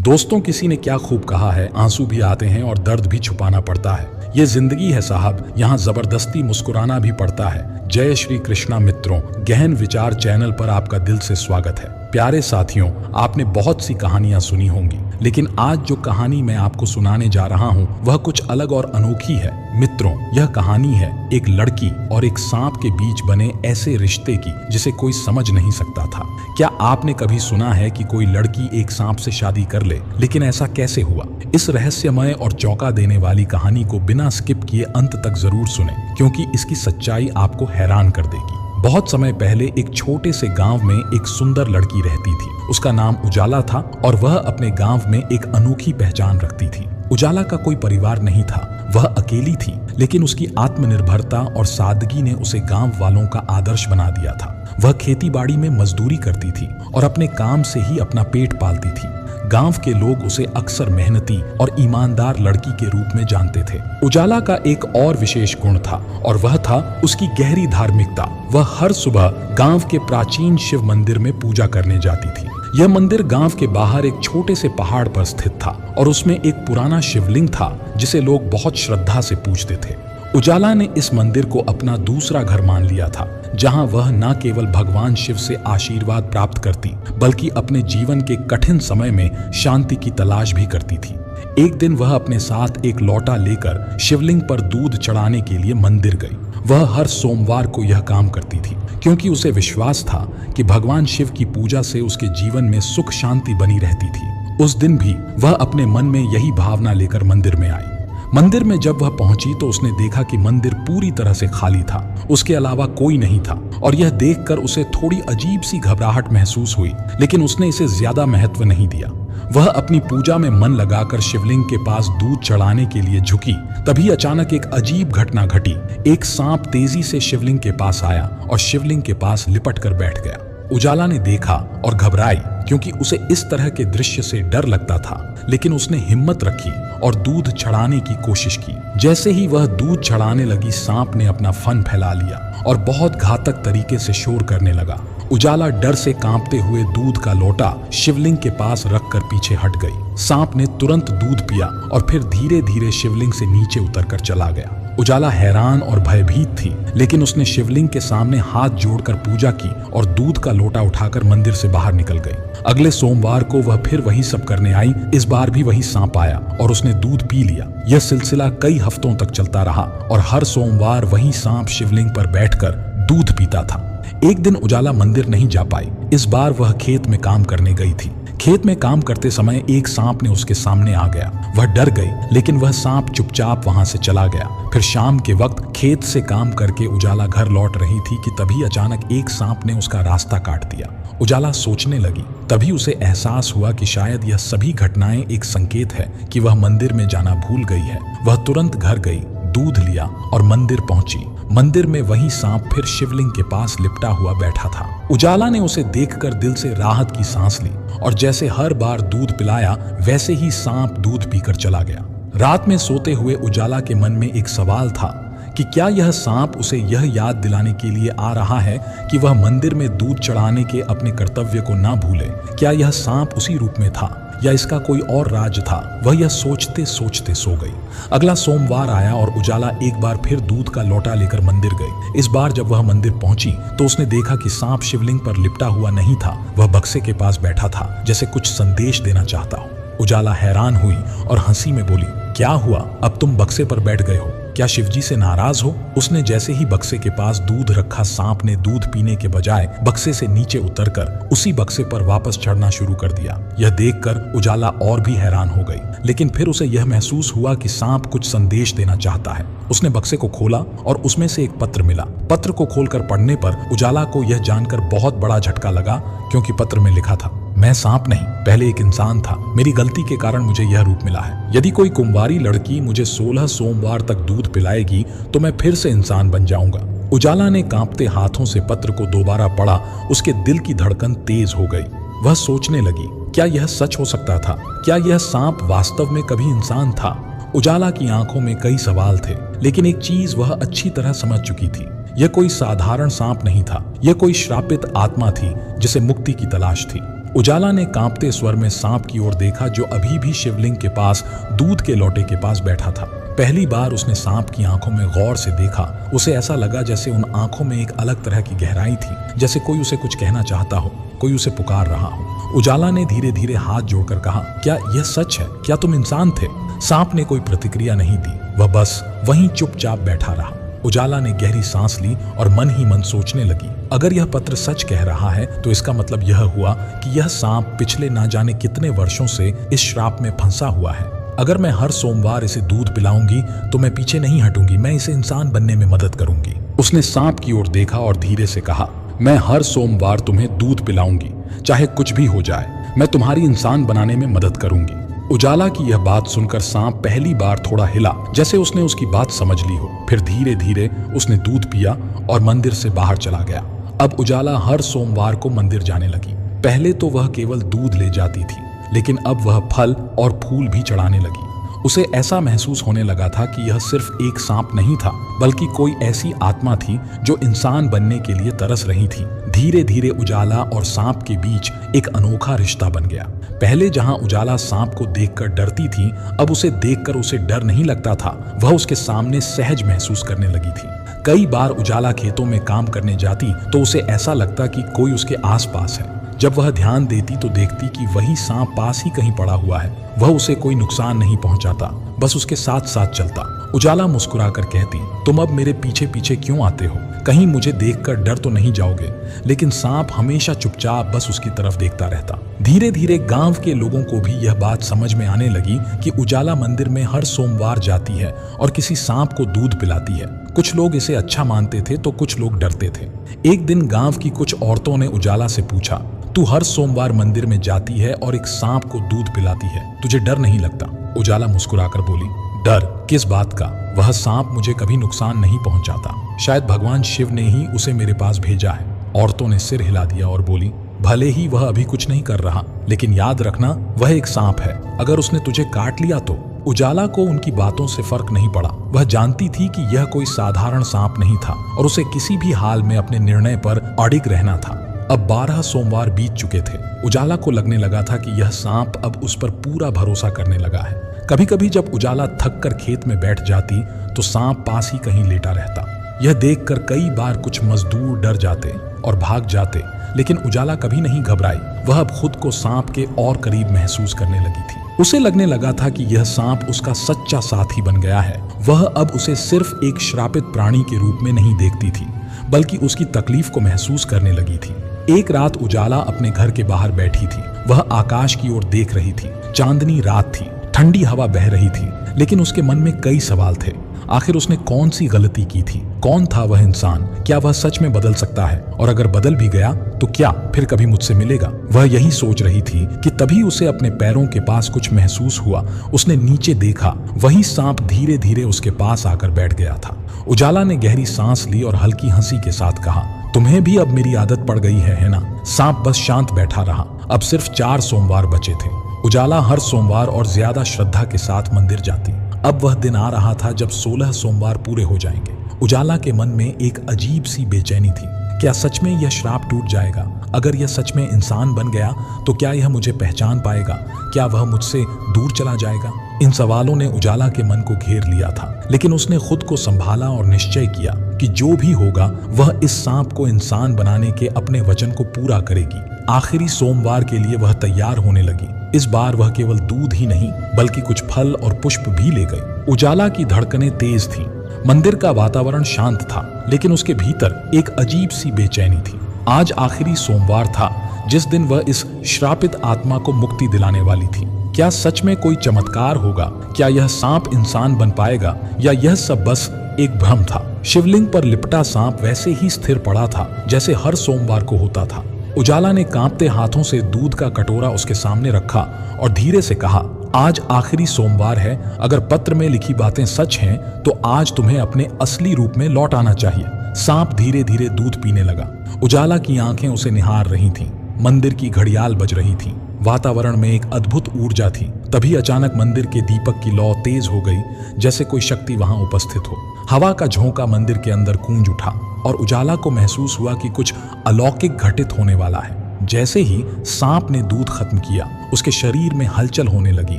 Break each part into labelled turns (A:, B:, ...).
A: दोस्तों, किसी ने क्या खूब कहा है, आंसू भी आते हैं और दर्द भी छुपाना पड़ता है। ये जिंदगी है साहब, यहाँ जबरदस्ती मुस्कुराना भी पड़ता है। जय श्री कृष्णा मित्रों, गहन विचार चैनल पर आपका दिल से स्वागत है। प्यारे साथियों, आपने बहुत सी कहानियां सुनी होंगी, लेकिन आज जो कहानी मैं आपको सुनाने जा रहा हूं वह कुछ अलग और अनोखी है। मित्रों, यह कहानी है एक लड़की और एक सांप के बीच बने ऐसे रिश्ते की जिसे कोई समझ नहीं सकता था। क्या आपने कभी सुना है कि कोई लड़की एक सांप से शादी कर ले? लेकिन ऐसा कैसे हुआ? इस रहस्यमय और चौंका देने वाली कहानी को बिना स्किप किए अंत तक जरूर सुने, क्योंकि इसकी सच्चाई आपको हैरान कर देगी। बहुत समय पहले एक छोटे से गांव में एक सुंदर लड़की रहती थी। उसका नाम उजाला था और वह अपने गांव में एक अनोखी पहचान रखती थी। उजाला का कोई परिवार नहीं था, वह अकेली थी, लेकिन उसकी आत्मनिर्भरता और सादगी ने उसे गांव वालों का आदर्श बना दिया था। वह खेती बाड़ी में मजदूरी करती थी और अपने काम से ही अपना पेट पालती थी। गांव के लोग उसे अक्सर मेहनती और ईमानदार लड़की के रूप में जानते थे। उजाला का एक और विशेष गुण था और वह था उसकी गहरी धार्मिकता। वह हर सुबह गांव के प्राचीन शिव मंदिर में पूजा करने जाती थी। यह मंदिर गांव के बाहर एक छोटे से पहाड़ पर स्थित था और उसमें एक पुराना शिवलिंग था जिसे लोग बहुत श्रद्धा से पूजते थे। उजाला ने इस मंदिर को अपना दूसरा घर मान लिया था, जहां वह न केवल भगवान शिव से आशीर्वाद प्राप्त करती, बल्कि अपने जीवन के कठिन समय में शांति की तलाश भी करती थी। एक दिन वह अपने साथ एक लोटा लेकर शिवलिंग पर दूध चढ़ाने के लिए मंदिर गई। वह हर सोमवार को यह काम करती थी, क्योंकि उसे विश्वास था कि भगवान शिव की पूजा से उसके जीवन में सुख शांति बनी रहती थी। उस दिन भी वह अपने मन में यही भावना लेकर मंदिर में आई। मंदिर में जब वह पहुंची तो उसने देखा कि मंदिर पूरी तरह से खाली था, उसके अलावा कोई नहीं था। और यह देखकर उसे थोड़ी अजीब सी घबराहट महसूस हुई, लेकिन उसने इसे ज्यादा महत्व नहीं दिया। वह अपनी पूजा में मन लगाकर शिवलिंग के पास दूध चढ़ाने के लिए झुकी। तभी अचानक एक अजीब घटना घटी। एक सांप तेजी से शिवलिंग के पास आया और शिवलिंग के पास लिपट कर बैठ गया। उजाला ने देखा और घबराई, क्योंकि उसे इस तरह के दृश्य से डर लगता था, लेकिन उसने हिम्मत रखी और दूध चढ़ाने की कोशिश की। जैसे ही वह दूध चढ़ाने लगी, सांप ने अपना फन फैला लिया और बहुत घातक तरीके से शोर करने लगा। उजाला डर से कांपते हुए दूध का लोटा शिवलिंग के पास रखकर पीछे हट गई। सांप ने तुरंत दूध पिया और फिर धीरे धीरे शिवलिंग से नीचे उतरकर चला गया। उजाला हैरान और भयभीत थी, लेकिन उसने शिवलिंग के सामने हाथ जोड़कर पूजा की और दूध का लोटा उठाकर मंदिर से बाहर निकल गई। अगले सोमवार को वह फिर वही सब करने आई। इस बार भी वही सांप आया और उसने दूध पी लिया। यह सिलसिला कई हफ्तों तक चलता रहा और हर सोमवार वही सांप शिवलिंग पर बैठकर दूध पीता था। एक दिन उजाला मंदिर नहीं जा पाई। इस बार वह खेत में काम करने गई थी। खेत में काम करते समय एक सांप ने उसके सामने आ गया। वह डर गई, लेकिन वह सांप चुपचाप वहां से चला गया। फिर शाम के वक्त खेत से काम करके उजाला घर लौट रही थी कि तभी अचानक एक सांप ने उसका रास्ता काट दिया। उजाला सोचने लगी। तभी उसे एहसास हुआ कि शायद यह सभी घटनाएं एक संकेत है कि वह मंदिर में जाना भूल गई है। वह तुरंत घर गई, दूध लिया और मंदिर पहुंची। मंदिर में वही सांप फिर शिवलिंग के पास लिपटा हुआ बैठा था। उजाला ने उसे देखकर दिल से राहत की सांस ली और जैसे हर बार दूध पिलाया, वैसे ही सांप दूध पीकर चला गया। रात में सोते हुए उजाला के मन में एक सवाल था कि क्या यह सांप उसे यह याद दिलाने के लिए आ रहा है कि वह मंदिर में दूध चढ़ाने के अपने कर्तव्य को ना भूले? क्या यह सांप उसी रूप में था या इसका कोई और राज था? वह यह सोचते सोचते सो गई। अगला सोमवार आया और उजाला एक बार फिर दूध का लोटा लेकर मंदिर गई। इस बार जब वह मंदिर पहुंची तो उसने देखा कि सांप शिवलिंग पर लिपटा हुआ नहीं था, वह बक्से के पास बैठा था, जैसे कुछ संदेश देना चाहता हो। उजाला हैरान हुई और हंसी में बोली, क्या हुआ? अब तुम बक्से पर बैठ गए हो? क्या शिवजी से नाराज हो? उसने जैसे ही बक्से के पास दूध रखा, सांप ने दूध पीने के बजाय बक्से से नीचे उतरकर उसी बक्से पर वापस चढ़ना शुरू कर दिया। यह देखकर उजाला और भी हैरान हो गई, लेकिन फिर उसे यह महसूस हुआ कि सांप कुछ संदेश देना चाहता है। उसने बक्से को खोला और उसमें से एक पत्र मिला। पत्र को खोलकर पढ़ने पर उजाला को यह जानकर बहुत बड़ा झटका लगा, क्योंकि पत्र में लिखा था, मैं सांप नहीं, पहले एक इंसान था। मेरी गलती के कारण मुझे यह रूप मिला है। यदि कोई कुंवारी लड़की मुझे 16 सोमवार तक दूध पिलाएगी तो मैं फिर से इंसान बन जाऊंगा। उजाला ने कांपते हाथों से पत्र को दोबारा पढ़ा। उसके दिल की धड़कन तेज हो गई। वह सोचने लगी, क्या यह सच हो सकता था? क्या यह सांप वास्तव में कभी इंसान था? उजाला की आंखों में कई सवाल थे, लेकिन एक चीज वह अच्छी तरह समझ चुकी थी। यह कोई साधारण सांप नहीं था, यह कोई श्रापित आत्मा थी जिसे मुक्ति की तलाश थी। उजाला ने कांपते स्वर में सांप की ओर देखा जो अभी भी शिवलिंग के पास दूध के लोटे के पास बैठा था। पहली बार उसने सांप की आंखों में गौर से देखा। उसे ऐसा लगा जैसे उन आंखों में एक अलग तरह की गहराई थी, जैसे कोई उसे कुछ कहना चाहता हो, कोई उसे पुकार रहा हो। उजाला ने धीरे धीरे हाथ जोड़कर कहा, क्या यह सच है? क्या तुम इंसान थे? सांप ने कोई प्रतिक्रिया नहीं दी, वह बस वहीं चुपचाप बैठा रहा। उजाला ने गहरी सांस ली और मन ही मन सोचने लगी, अगर यह पत्र सच कह रहा है तो इसका मतलब यह हुआ कि यह सांप पिछले ना जाने कितने वर्षों से इस श्राप में फंसा हुआ है। अगर मैं हर सोमवार इसे दूध पिलाऊंगी तो मैं पीछे नहीं हटूंगी, मैं इसे इंसान बनने में मदद करूंगी। उसने सांप की ओर देखा और धीरे से कहा, मैं हर सोमवार तुम्हें दूध पिलाऊंगी, चाहे कुछ भी हो जाए। मैं तुम्हारी इंसान बनाने में मदद करूंगी। उजाला की यह बात सुनकर सांप पहली बार थोड़ा हिला, जैसे उसने उसकी बात समझ ली हो। फिर धीरे धीरे उसने दूध पिया और मंदिर से बाहर चला गया। अब उजाला हर सोमवार को मंदिर जाने लगी। पहले तो वह केवल दूध ले जाती थी, लेकिन अब वह फल और फूल भी चढ़ाने लगी। उसे ऐसा महसूस होने लगा था कि यह सिर्फ एक सांप नहीं था, बल्कि कोई ऐसी आत्मा थी जो इंसान बनने के लिए तरस रही थी। धीरे धीरे उजाला और सांप के बीच एक अनोखा रिश्ता बन गया। पहले जहां उजाला सांप को देखकर डरती थी, अब उसे देखकर उसे डर नहीं लगता था। वह उसके सामने सहज महसूस करने लगी थी। कई बार उजाला खेतों में काम करने जाती तो उसे ऐसा लगता कि कोई उसके आसपास है। जब वह ध्यान देती तो देखती कि वही सांप पास ही कहीं पड़ा हुआ है। वह उसे कोई नुकसान नहीं पहुंचाता, बस उसके साथ साथ चलता। उजाला मुस्कुराकर कहती, तुम अब मेरे पीछे पीछे क्यों आते हो? कहीं मुझे देखकर डर तो नहीं जाओगे? लेकिन सांप हमेशा चुपचाप बस उसकी तरफ देखता रहता। धीरे धीरे गांव के लोगों को भी यह बात समझ में आने लगी कि उजाला मंदिर में हर सोमवार जाती है और किसी सांप को दूध पिलाती है। कुछ लोग इसे अच्छा मानते थे तो कुछ लोग डरते थे। एक दिन गांव की कुछ औरतों ने उजाला से पूछा, तू हर सोमवार मंदिर में जाती है और एक सांप को दूध पिलाती है, तुझे डर नहीं लगता? उजाला मुस्कुराकर बोली, डर किस बात का? वह सांप मुझे कभी नुकसान नहीं पहुंचाता। शायद भगवान शिव ने ही उसे मेरे पास भेजा है। औरतों ने सिर हिला दिया और बोली, भले ही वह अभी कुछ नहीं कर रहा, लेकिन याद रखना वह एक सांप है। अगर उसने तुझे काट लिया तो? उजाला को उनकी बातों से फर्क नहीं पड़ा। वह जानती थी कि यह कोई साधारण सांप नहीं था और उसे किसी भी हाल में अपने निर्णय पर अडिग रहना था। अब 12 सोमवार बीत चुके थे। उजाला को लगने लगा था कि यह सांप अब उस पर पूरा भरोसा करने लगा है। कभी कभी जब उजाला थक कर खेत में बैठ जाती तो सांप पास ही कहीं लेटा रहता। यह देखकर कई बार कुछ मजदूर डर जाते और भाग जाते, लेकिन उजाला कभी नहीं घबराई। वह अब खुद को सांप के और करीब महसूस करने लगी थी। उसे लगने लगा था कि यह सांप उसका सच्चा साथी बन गया है। वह अब उसे सिर्फ एक श्रापित प्राणी के रूप में नहीं देखती थी, बल्कि उसकी तकलीफ को महसूस करने लगी थी। एक रात उजाला अपने घर के बाहर बैठी थी। वह आकाश की ओर देख रही थी। चांदनी रात थी, ठंडी हवा बह रही थी, लेकिन उसके मन में कई सवाल थे। आखिर उसने कौन सी गलती की थी? कौन था वह इंसान? क्या वह सच में बदल सकता है? और अगर बदल भी गया तो क्या फिर कभी मुझसे मिलेगा? वह यही सोच रही थी कि तभी उसे अपने पैरों के पास कुछ महसूस हुआ। उसने नीचे देखा, वही सांप धीरे धीरे उसके पास आकर बैठ गया था। उजाला ने गहरी सांस ली और हल्की हंसी के साथ कहा, तुम्हें भी अब मेरी आदत पड़ गई है ना? सांप बस शांत बैठा रहा। अब सिर्फ 4 सोमवार बचे थे। उजाला हर सोमवार और ज्यादा श्रद्धा के साथ मंदिर जाती। अब वह दिन आ रहा था जब 16 सोमवार पूरे हो जाएंगे। उजाला के मन में एक अजीब सी बेचैनी थी। क्या सच में यह श्राप टूट जाएगा? अगर यह सच में इंसान बन गया तो क्या यह मुझे पहचान पाएगा? क्या वह मुझसे दूर चला जाएगा? इन सवालों ने उजाला के मन को घेर लिया था, लेकिन उसने खुद को संभाला और निश्चय किया कि जो भी होगा वह इस सांप को इंसान बनाने के अपने वचन को पूरा करेगी। आखिरी सोमवार के लिए वह तैयार होने लगी। इस बार वह केवल दूध ही नहीं बल्कि कुछ फल और पुष्प भी ले गई। उजाला की धड़कनें तेज थीं। मंदिर का वातावरण शांत था, लेकिन उसके भीतर एक अजीब सी बेचैनी थी। आज आखिरी सोमवार था जिस दिन वह इस श्रापित आत्मा को मुक्ति दिलाने वाली थी। क्या सच में कोई चमत्कार होगा? क्या यह सांप इंसान बन पाएगा या यह सब बस एक भ्रम था? शिवलिंग पर लिपटा सांप वैसे ही स्थिर पड़ा था जैसे हर सोमवार को होता था। उजाला ने कांपते हाथों से दूध का कटोरा उसके सामने रखा और धीरे से कहा, आज आखिरी सोमवार है। अगर पत्र में लिखी बातें सच हैं तो आज तुम्हें अपने असली रूप में लौट आना चाहिए। सांप धीरे धीरे दूध पीने लगा। उजाला की आंखें उसे निहार रही थीं। मंदिर की घड़ियाल बज रही थी। वातावरण में एक अद्भुत ऊर्जा थी। तभी अचानक मंदिर के दीपक की लौ तेज हो गई, जैसे कोई शक्ति वहां उपस्थित हो। हवा का झोंका मंदिर के अंदर गूंज उठा और उजाला को महसूस हुआ कि कुछ अलौकिक घटित होने वाला है। जैसे ही सांप ने दूध खत्म किया, उसके शरीर में हलचल होने लगी।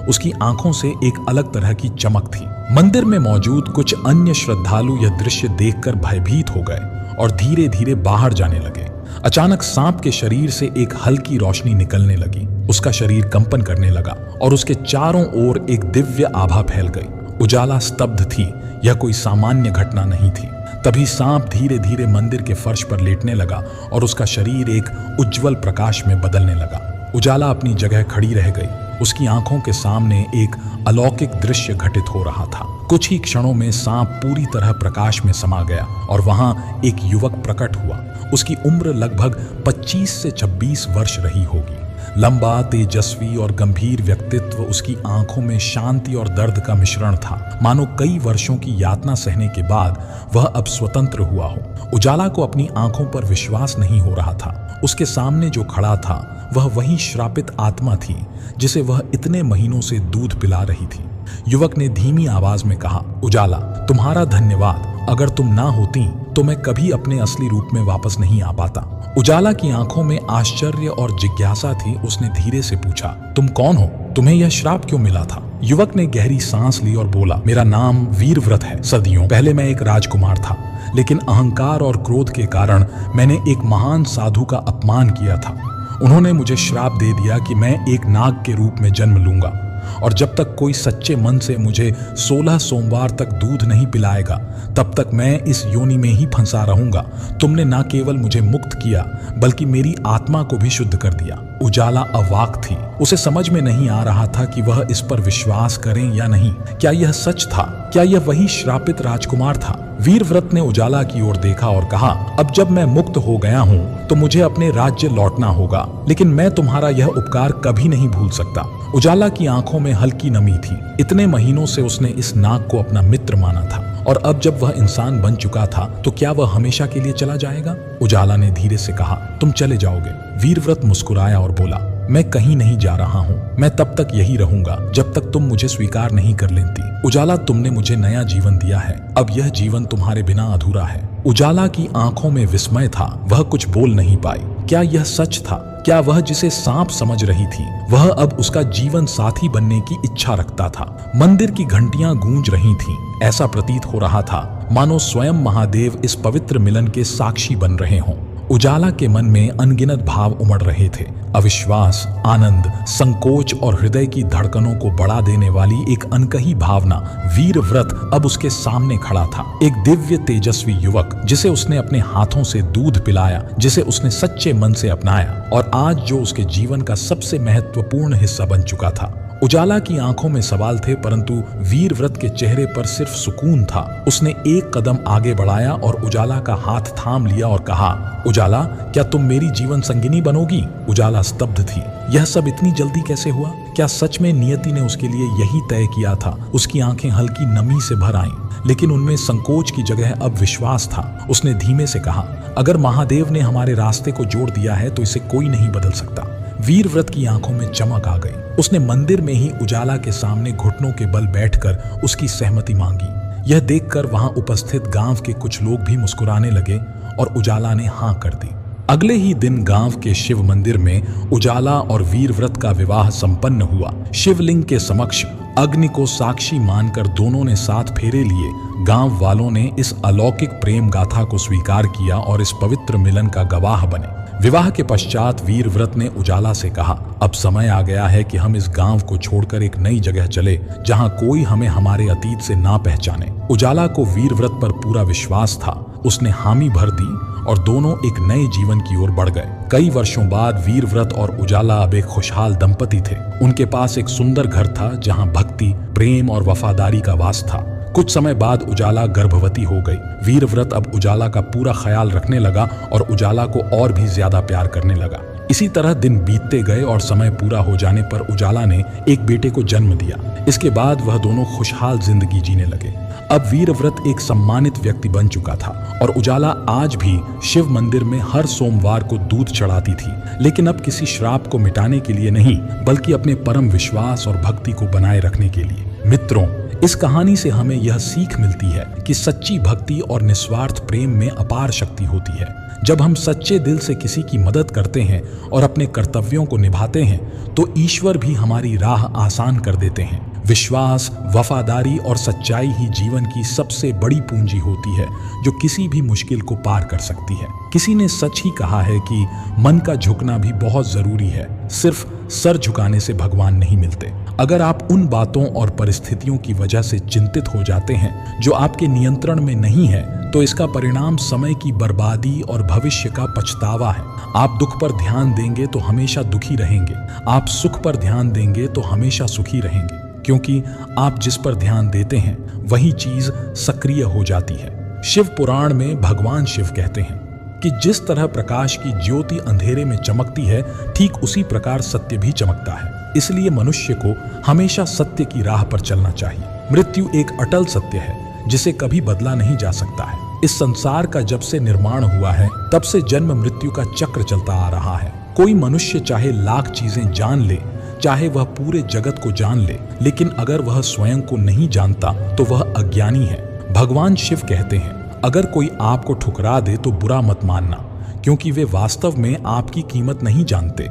A: उसकी आंखों से एक अलग तरह की चमक थी। मंदिर में मौजूद कुछ अन्य श्रद्धालु यह दृश्य देखकर भयभीत हो गए और धीरे धीरे बाहर जाने लगे। अचानक सांप के शरीर से एक हल्की रोशनी निकलने लगी। उसका शरीर कंपन करने लगा और उसके चारों ओर एक दिव्य आभा फैल गई। उजाला स्तब्ध थी। यह कोई सामान्य घटना नहीं थी। तभी सांप धीरे धीरे मंदिर के फर्श पर लेटने लगा और उसका शरीर एक उज्जवल प्रकाश में बदलने लगा। उजाला अपनी जगह खड़ी रह गई। उसकी आंखों के सामने एक अलौकिक दृश्य घटित हो रहा था। कुछ ही क्षणों में सांप पूरी तरह प्रकाश में समा गया और वहां एक युवक प्रकट हुआ। उसकी उम्र लगभग 25 से 26 वर्ष रही होगी। लंबा, तेजस्वी और गंभीर व्यक्तित्व, उसकी आंखों में शांति और दर्द का मिश्रण था। मानो कई वर्षों की यातना सहने के बाद वह अब स्वतंत्र हुआ हो। उजाला को अपनी आंखों पर विश्वास नहीं हो रहा था। उसके सामने जो खड़ा था वह वही श्रापित आत्मा थी जिसे वह इतने महीनों से दूध पिला रही थी। युवक ने धीमी आवाज में कहा, उजाला, तुम्हारा धन्यवाद। अगर तुम ना होती तो मैं कभी अपने असली रूप में वापस नहीं आ पाता। उजाला की आंखों में आश्चर्य और जिज्ञासा थी। उसने धीरे से पूछा, तुम कौन हो? तुम्हें यह श्राप क्यों मिला था? युवक ने गहरी सांस ली और बोला, मेरा नाम वीरव्रत है। सदियों पहले मैं एक राजकुमार था, लेकिन अहंकार और क्रोध के कारण मैंने एक महान साधु का अपमान किया था। उन्होंने मुझे श्राप दे दिया कि मैं एक नाग के रूप में जन्म लूंगा और जब तक कोई सच्चे मन से मुझे 16 सोमवार तक दूध नहीं पिलाएगा तब तक मैं इस योनि में ही फंसा रहूंगा। तुमने न केवल मुझे मुक्त किया बल्कि मेरी आत्मा को भी शुद्ध कर दिया। उजाला अवाक थी। उसे समझ में नहीं आ रहा था कि वह इस पर विश्वास करें या नहीं। क्या यह सच था? क्या यह वही श्रापित राजकुमार था? वीरव्रत ने उजाला की ओर देखा और कहा, अब जब मैं मुक्त हो गया हूँ तो मुझे अपने राज्य लौटना होगा, लेकिन मैं तुम्हारा यह उपकार कभी नहीं भूल सकता। उजाला की आंखों में हल्की नमी थी। इतने महीनों से उसने इस नाग को अपना मित्र माना था और अब जब वह इंसान बन चुका था तो क्या वह हमेशा के लिए चला जाएगा? उजाला ने धीरे से कहा, तुम चले जाओगे। वीरव्रत मुस्कुराया और बोला, मैं कहीं नहीं जा रहा हूँ। मैं तब तक यही रहूंगा जब तक तुम मुझे स्वीकार नहीं कर लेती। उजाला, तुमने मुझे नया जीवन दिया है। अब यह जीवन तुम्हारे बिना अधूरा है। उजाला की आंखों में विस्मय था। वह कुछ बोल नहीं पाई। क्या यह सच था? क्या वह जिसे सांप समझ रही थी वह अब उसका जीवन साथी बनने की इच्छा रखता था? मंदिर की घंटियां गूंज रही थीं। ऐसा प्रतीत हो रहा था मानो स्वयं महादेव इस पवित्र मिलन के साक्षी बन रहे हों। उजाला के मन में अनगिनत भाव उमड़ रहे थे। अविश्वास, आनंद, संकोच और हृदय की धड़कनों को बढ़ा देने वाली एक अनकही भावना। वीरव्रत अब उसके सामने खड़ा था। एक दिव्य तेजस्वी युवक जिसे उसने अपने हाथों से दूध पिलाया, जिसे उसने सच्चे मन से अपनाया और आज जो उसके जीवन का सबसे महत्वपूर्ण हिस्सा बन चुका था। उजाला की आंखों में सवाल थे परंतु वीरव्रत के चेहरे पर सिर्फ सुकून था। उसने एक कदम आगे बढ़ाया और उजाला का हाथ थाम लिया और कहा, उजाला, क्या तुम मेरी जीवन संगिनी बनोगी? उजाला स्तब्ध थी। यह सब इतनी जल्दी कैसे हुआ? क्या सच में नियति ने उसके लिए यही तय किया था? उसकी आंखें हल्की नमी से भर आईं, लेकिन उनमें संकोच की जगह अब विश्वास था। उसने धीमे से कहा, अगर महादेव ने हमारे रास्ते को जोड़ दिया है तो इसे कोई नहीं बदल सकता। वीरव्रत की आंखों में चमक आ गई। उसने मंदिर में ही उजाला के सामने घुटनों के बल बैठकर उसकी सहमति मांगी। यह देखकर वहां उपस्थित गांव के कुछ लोग भी मुस्कुराने लगे और उजाला ने हां कर दी। अगले ही दिन गांव के शिव मंदिर में उजाला और वीरव्रत का विवाह संपन्न हुआ। शिवलिंग के समक्ष अग्नि को साक्षी मानकर दोनों ने 7 फेरे लिए। गांव वालों ने इस अलौकिक प्रेम गाथा को स्वीकार किया और इस पवित्र मिलन का गवाह बने। विवाह के पश्चात वीरव्रत ने उजाला से कहा, अब समय आ गया है कि हम इस गांव को छोड़कर एक नई जगह चले जहां कोई हमें हमारे अतीत से ना पहचाने। उजाला को वीरव्रत पर पूरा विश्वास था। उसने हामी भर दी और दोनों एक नए जीवन की ओर बढ़ गए। कई वर्षों बाद वीरव्रत और उजाला अब एक खुशहाल दंपति थे। उनके पास एक सुंदर घर था जहां भक्ति, प्रेम और वफादारी का वास था। कुछ समय बाद उजाला गर्भवती हो गई। वीरव्रत अब उजाला का पूरा ख्याल रखने लगा और उजाला को और भी ज्यादा प्यार करने लगा। इसी तरह दिन बीतते गए और समय पूरा हो जाने पर उजाला ने एक बेटे को जन्म दिया। इसके बाद वह दोनों खुशहाल जिंदगी जीने लगे। अब वीरव्रत एक सम्मानित व्यक्ति बन चुका था और उजाला आज भी शिव मंदिर में हर सोमवार को दूध चढ़ाती थी, लेकिन अब किसी श्राप को मिटाने के लिए नहीं बल्कि अपने परम विश्वास और भक्ति को बनाए रखने के लिए। मित्रों, इस कहानी से हमें यह सीख मिलती है कि सच्ची भक्ति और निस्वार्थ प्रेम में अपार शक्ति होती है। जब हम सच्चे दिल से किसी की मदद करते हैं और अपने कर्तव्यों को निभाते हैं तो ईश्वर भी हमारी राह आसान कर देते हैं। विश्वास, वफादारी और सच्चाई ही जीवन की सबसे बड़ी पूंजी होती है जो किसी भी मुश्किल को पार कर सकती है। किसी ने सच ही कहा है कि मन का झुकना भी बहुत जरूरी है, सिर्फ सर झुकाने से भगवान नहीं मिलते। अगर आप उन बातों और परिस्थितियों की वजह से चिंतित हो जाते हैं जो आपके नियंत्रण में नहीं है तो इसका परिणाम समय की बर्बादी और भविष्य का पछतावा है। आप दुख पर ध्यान देंगे तो हमेशा दुखी रहेंगे, आप सुख पर ध्यान देंगे तो हमेशा सुखी रहेंगे, क्योंकि आप जिस पर ध्यान देते हैं वही चीज सक्रिय हो जाती है। शिव पुराण में भगवान शिव कहते हैं कि जिस तरह प्रकाश की ज्योति अंधेरे में चमकती है, ठीक उसी प्रकार सत्य भी चमकता है। इसलिए मनुष्य को हमेशा सत्य की राह पर चलना चाहिए। मृत्यु एक अटल सत्य है जिसे कभी बदला नहीं जा सकता है। इस संसार का जब से निर्माण हुआ है तब से जन्म मृत्यु का चक्र चलता आ रहा है। कोई मनुष्य चाहे लाख चीजें जान ले, चाहे वह पूरे जगत को जान ले, लेकिन अगर वह स्वयं को नहीं जानता तो वह अज्ञानी है। भगवान शिव कहते हैं, अगर कोई आपको ठुकरा दे तो बुरा मत मानना, क्योंकि वे वास्तव में आपकी कीमत नहीं जानते।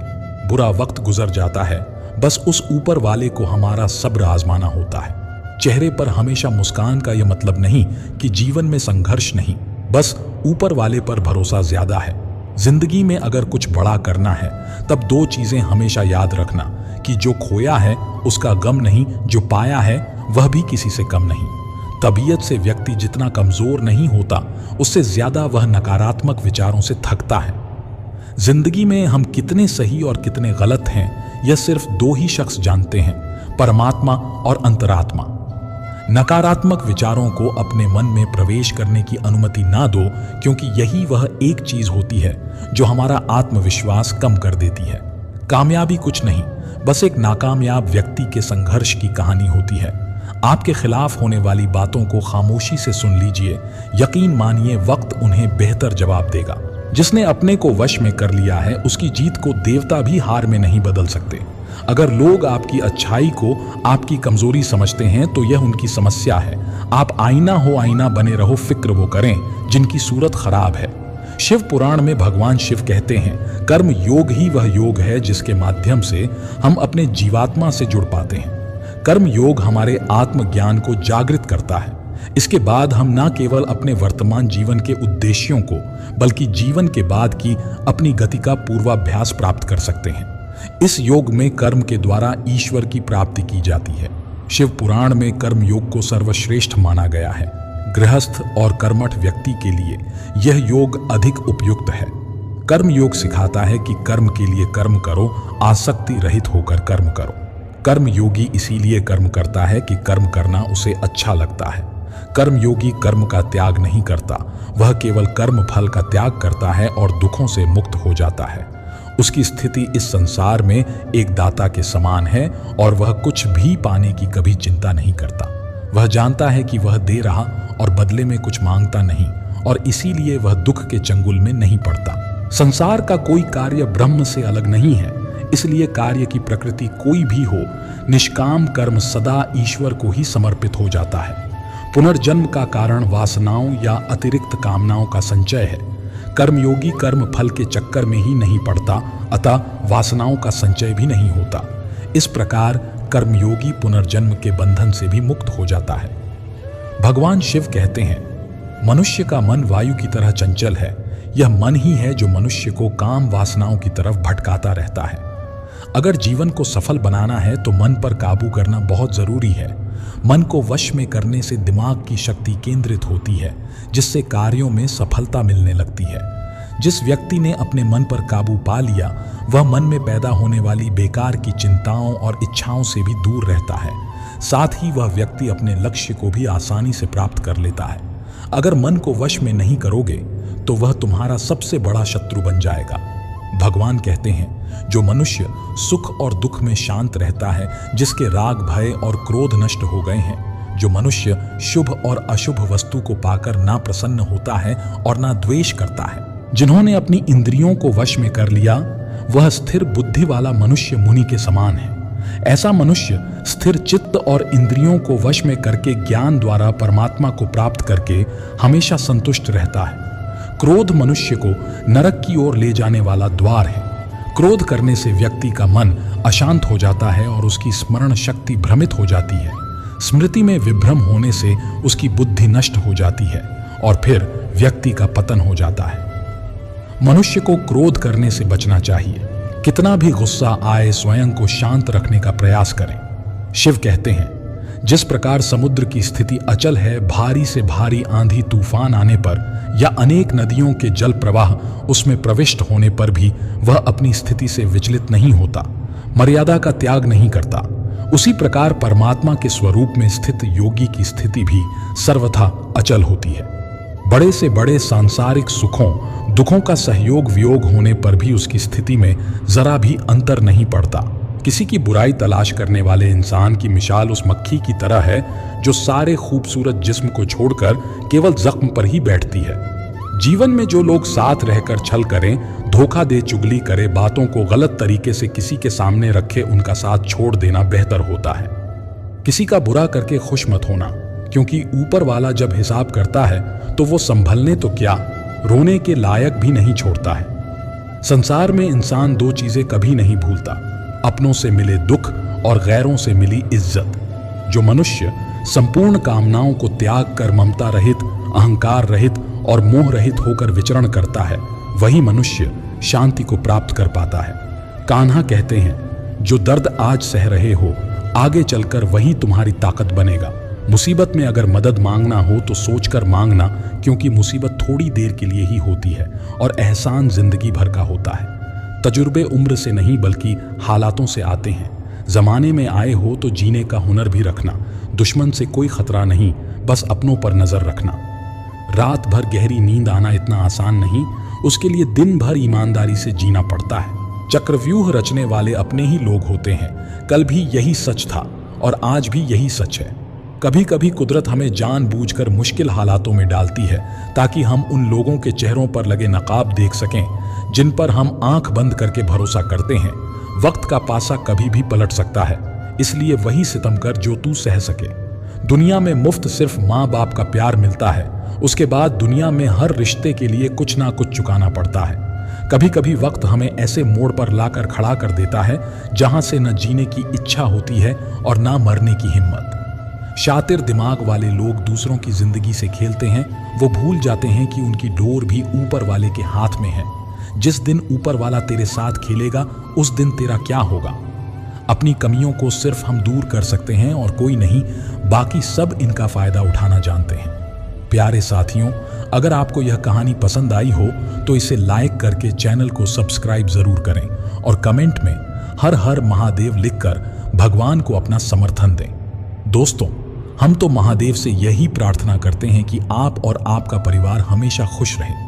A: बुरा वक्त गुजर जाता है, बस उस ऊपर वाले को हमारा सब्र आजमाना होता है। चेहरे पर हमेशा मुस्कान का यह मतलब नहीं कि जीवन में संघर्ष नहीं, बस ऊपर वाले पर भरोसा ज्यादा है। जिंदगी में अगर कुछ बड़ा करना है तब दो चीजें हमेशा याद रखना कि जो खोया है उसका गम नहीं, जो पाया है वह भी किसी से कम नहीं। तबीयत से व्यक्ति जितना कमजोर नहीं होता, उससे ज्यादा वह नकारात्मक विचारों से थकता है। जिंदगी में हम कितने सही और कितने गलत हैं यह सिर्फ दो ही शख्स जानते हैं, परमात्मा और अंतरात्मा। नकारात्मक विचारों को अपने मन में प्रवेश करने की अनुमति ना दो, क्योंकि यही वह एक चीज होती है जो हमारा आत्मविश्वास कम कर देती है। कामयाबी कुछ नहीं, बस एक नाकामयाब व्यक्ति के संघर्ष की कहानी होती है। आपके खिलाफ होने वाली बातों को खामोशी से सुन लीजिए, यकीन मानिए वक्त उन्हें बेहतर जवाब देगा। जिसने अपने को वश में कर लिया है उसकी जीत को देवता भी हार में नहीं बदल सकते। अगर लोग आपकी अच्छाई को आपकी कमजोरी समझते हैं तो यह उनकी समस्या है। आप आईना हो आईना बने रहो, फिक्र वो करें जिनकी सूरत खराब है। शिव पुराण में भगवान शिव कहते हैं, कर्म योग ही वह योग है जिसके माध्यम से हम अपने जीवात्मा से जुड़ पाते हैं। कर्म योग हमारे आत्मज्ञान को जागृत करता है। इसके बाद हम न केवल अपने वर्तमान जीवन के उद्देश्यों को बल्कि जीवन के बाद की अपनी गति का पूर्वाभ्यास प्राप्त कर सकते हैं। इस योग में कर्म के द्वारा ईश्वर की प्राप्ति की जाती है। शिव पुराण में कर्म योग को सर्वश्रेष्ठ माना गया है। गृहस्थ और कर्मठ व्यक्ति के लिए यह योग अधिक उपयुक्त है। कर्म योग सिखाता है कि कर्म के लिए कर्म करो, आसक्ति रहित होकर कर्म करो। कर्म योगी इसीलिए कर्म करता है कि कर्म करना उसे अच्छा लगता है। कर्म योगी कर्म का त्याग नहीं करता, वह केवल कर्म फल का त्याग करता है और दुखों से मुक्त हो जाता है। उसकी स्थिति इस संसार में एक दाता के समान है और वह कुछ भी पाने की कभी चिंता नहीं करता। वह जानता है कि वह दे रहा और बदले में कुछ मांगता नहीं, और इसीलिए वह दुख के चंगुल में नहीं पड़ता। संसार का कोई कार्य ब्रह्म से अलग नहीं है, इसलिए कार्य की प्रकृति कोई भी हो, निष्काम कर्म सदा ईश्वर को ही समर्पित हो जाता है। पुनर्जन्म का कारण वासनाओं या अतिरिक्त कामनाओं का संचय है। कर्मयोगी कर्म फल के चक्कर में ही नहीं पड़ता, अतः वासनाओं का संचय भी नहीं होता। इस प्रकार कर्मयोगी पुनर्जन्म के बंधन से भी मुक्त हो जाता है। भगवान शिव कहते हैं, मनुष्य का मन वायु की तरह चंचल है। यह मन ही है जो मनुष्य को काम वासनाओं की तरफ भटकाता रहता है। अगर जीवन को सफल बनाना है तो मन पर काबू करना बहुत जरूरी है। मन को वश में करने से दिमाग की शक्ति केंद्रित होती है, जिससे कार्यों में सफलता मिलने लगती है। जिस व्यक्ति ने अपने मन पर काबू पा लिया, वह मन में पैदा होने वाली बेकार की चिंताओं और इच्छाओं से भी दूर रहता है। साथ ही वह व्यक्ति अपने लक्ष्य को भी आसानी से प्राप्त कर लेता है। अगर मन को वश में नहीं करोगे तो वह तुम्हारा सबसे बड़ा शत्रु बन जाएगा। भगवान कहते हैं, जो मनुष्य सुख और दुख में शांत रहता है, जिसके राग भय और क्रोध नष्ट हो गए हैं, जो मनुष्य शुभ और अशुभ वस्तु को पाकर ना प्रसन्न होता है और ना द्वेष करता है, जिन्होंने अपनी इंद्रियों को वश में कर लिया, वह स्थिर बुद्धि वाला मनुष्य मुनि के समान है। ऐसा मनुष्य स्थिर चित्त और इंद्रियों को वश में करके ज्ञान द्वारा परमात्मा को प्राप्त करके हमेशा संतुष्ट रहता है। क्रोध मनुष्य को नरक की ओर ले जाने वाला द्वार है। क्रोध करने से व्यक्ति का मन अशांत हो जाता है और उसकी स्मरण शक्ति भ्रमित हो जाती है। स्मृति में विभ्रम होने से उसकी बुद्धि नष्ट हो जाती है और फिर व्यक्ति का पतन हो जाता है। मनुष्य को क्रोध करने से बचना चाहिए। कितना भी गुस्सा आए स्वयं को शांत रखने का प्रयास करें। शिव कहते हैं, जिस प्रकार समुद्र की स्थिति अचल है, भारी से भारी आंधी तूफान आने पर या अनेक नदियों के जल प्रवाह उसमें प्रविष्ट होने पर भी वह अपनी स्थिति से विचलित नहीं होता, मर्यादा का त्याग नहीं करता, उसी प्रकार परमात्मा के स्वरूप में स्थित योगी की स्थिति भी सर्वथा अचल होती है। बड़े से बड़े सांसारिक सुखों दुखों का सहयोग वियोग होने पर भी उसकी स्थिति में जरा भी अंतर नहीं पड़ता। किसी की बुराई तलाश करने वाले इंसान की मिसाल उस मक्खी की तरह है जो सारे खूबसूरत जिस्म को छोड़कर केवल जख्म पर ही बैठती है। जीवन में जो लोग साथ रहकर छल करें, धोखा दे चुगली करे, बातों को गलत तरीके से किसी के सामने रखे, उनका साथ छोड़ देना बेहतर होता है। किसी का बुरा करके खुश मत होना, क्योंकि ऊपर वाला जब हिसाब करता है तो वो संभलने तो क्या, रोने के लायक भी नहीं छोड़ता है। संसार में इंसान दो चीजें कभी नहीं भूलता, अपनों से मिले दुख और गैरों से मिली इज्जत। जो मनुष्य संपूर्ण कामनाओं को त्याग कर ममता रहित, अहंकार रहित और मोह रहित होकर विचरण करता है, वही मनुष्य शांति को प्राप्त कर पाता है। कान्हा कहते हैं, जो दर्द आज सह रहे हो, आगे चलकर वही तुम्हारी ताकत बनेगा। मुसीबत में अगर मदद मांगना हो तो सोचकर मांगना, क्योंकि मुसीबत थोड़ी देर के लिए ही होती है और एहसान जिंदगी भर का होता है। तजुर्बे उम्र से नहीं बल्कि हालातों से आते हैं। जमाने में आए हो तो जीने का हुनर भी रखना। दुश्मन से कोई खतरा नहीं, बस अपनों पर नजर रखना। रात भर गहरी नींद आना इतना आसान नहीं, उसके लिए दिन भर ईमानदारी से जीना पड़ता है। चक्रव्यूह रचने वाले अपने ही लोग होते हैं। कल भी यही सच था और आज भी यही सच है। कभी कभी कुदरत हमें जानबूझकर मुश्किल हालातों में डालती है ताकि हम उन लोगों के चेहरों पर लगे नकाब देख सकें जिन पर हम आंख बंद करके भरोसा करते हैं। वक्त का पासा कभी भी पलट सकता है, इसलिए वही सितम कर जो तू सह सके। दुनिया में मुफ्त सिर्फ माँ बाप का प्यार मिलता है, उसके बाद दुनिया में हर रिश्ते के लिए कुछ ना कुछ चुकाना पड़ता है। कभी कभी वक्त हमें ऐसे मोड़ पर लाकर खड़ा कर देता है जहां से न जीने की इच्छा होती है और ना मरने की हिम्मत। शातिर दिमाग वाले लोग दूसरों की जिंदगी से खेलते हैं। वो भूल जाते हैं कि उनकी डोर भी ऊपर वाले के हाथ में है। जिस दिन ऊपर वाला तेरे साथ खेलेगा, उस दिन तेरा क्या होगा। अपनी कमियों को सिर्फ हम दूर कर सकते हैं और कोई नहीं, बाकी सब इनका फायदा उठाना जानते हैं। प्यारे साथियों, अगर आपको यह कहानी पसंद आई हो तो इसे लाइक करके चैनल को सब्सक्राइब जरूर करें और कमेंट में हर हर महादेव लिखकर भगवान को अपना समर्थन दें। दोस्तों, हम तो महादेव से यही प्रार्थना करते हैं कि आप और आपका परिवार हमेशा खुश रहे।